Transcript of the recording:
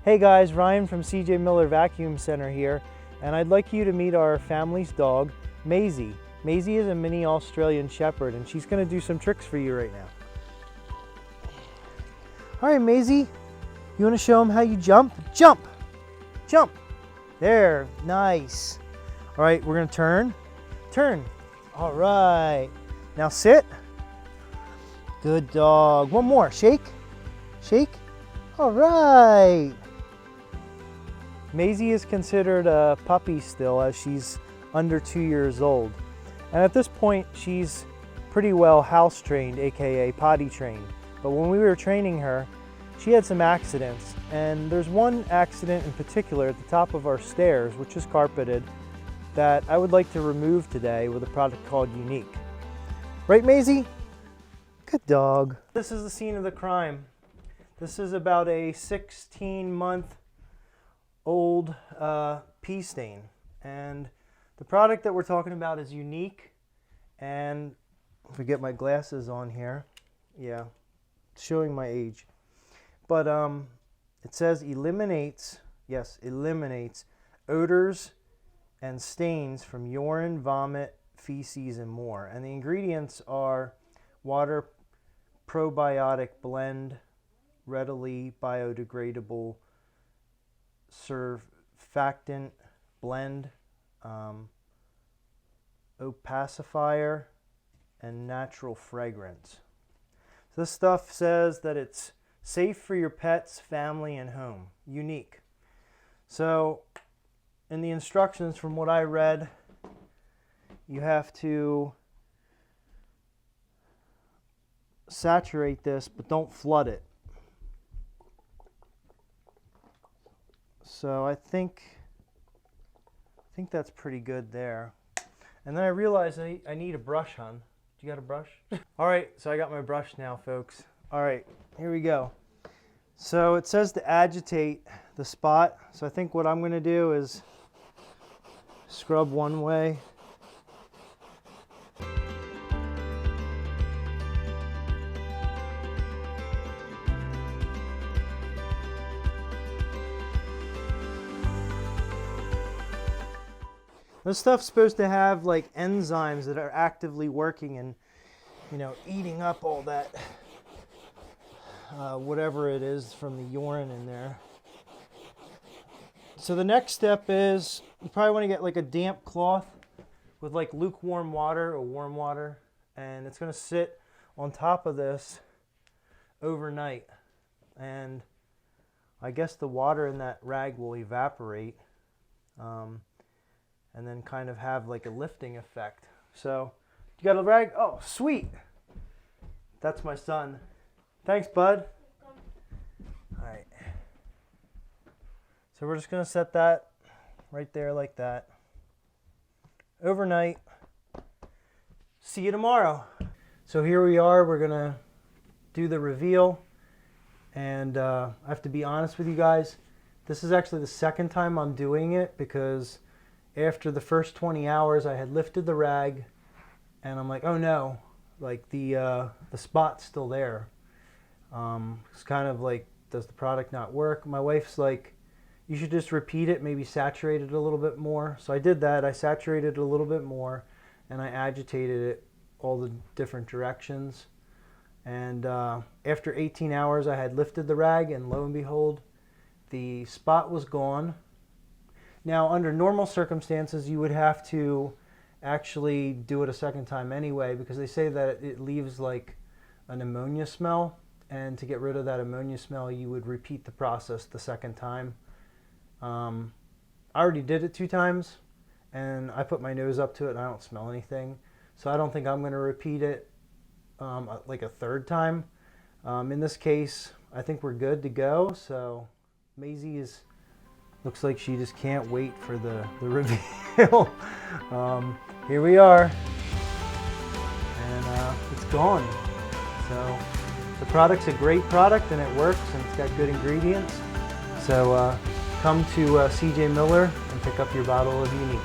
Hey guys, Ryan from CJ Miller Vacuum Center here, and I'd like you to meet our family's dog, Maisie. Maisie is a mini Australian Shepherd, and she's going to do some tricks for you right now. All right, Maisie, you want to show them how you jump? Jump! Jump! There, nice. All right, we're going to turn. Turn. All right. Now sit. Good dog. One more. Shake. Shake. All right. Maisie is considered a puppy still, as she's under 2 years old. And at this point, she's pretty well house trained, aka potty trained. But when we were training her, she had some accidents. And there's one accident in particular at the top of our stairs, which is carpeted, that I would like to remove today with a product called Unique. Right, Maisie? Good dog. This is the scene of the crime. This is about a 16-month old pee stain, and the product that we're talking about is Unique. And if I get my glasses on here, yeah, it's showing my age, but it says eliminates, yes, eliminates odors and stains from urine, vomit, feces, and more. And the ingredients are water probiotic blend, readily biodegradable surfactant blend, opacifier, and natural fragrance. So this stuff says that it's safe for your pets, family, and home. Unique. So in the instructions, from what I read, you have to saturate this, but don't flood it. So I think that's pretty good there. And then I realized I need a brush, hon. You got a brush? All right, so I got my brush now, folks. All right, here we go. So it says to agitate the spot. So I think what I'm going to do is scrub one way. This stuff's supposed to have like enzymes that are actively working and, you know, eating up all that whatever it is from the urine in there. So the next step is you probably want to get like a damp cloth with like lukewarm water or warm water, and it's going to sit on top of this overnight. And I guess the water in that rag will evaporate. And then kind of have like a lifting effect. So, you got a rag? Oh, sweet. That's my son. Thanks, bud. All right. So we're just going to set that right there like that. Overnight. See you tomorrow. So here we are. We're going to do the reveal. And I have to be honest with you guys. This is actually the second time I'm doing it, because after the first 20 hours, I had lifted the rag, and I'm like, oh no, like the spot's still there. It's kind of like, does the product not work? My wife's like, you should just repeat it, maybe saturate it a little bit more. So I did that. I saturated it a little bit more, and I agitated it all the different directions. And after 18 hours, I had lifted the rag, and lo and behold, the spot was gone. Now, under normal circumstances, you would have to actually do it a second time anyway, because they say that it leaves like an ammonia smell, and to get rid of that ammonia smell, you would repeat the process the second time. I already did it 2 times, and I put my nose up to it, and I don't smell anything. So I don't think I'm going to repeat it like a 3rd time. In this case, I think we're good to go. So Maisie looks like she just can't wait for the reveal. Here we are, and it's gone. So the product's a great product, and it works, and it's got good ingredients. So come to CJ Miller and pick up your bottle of Unique.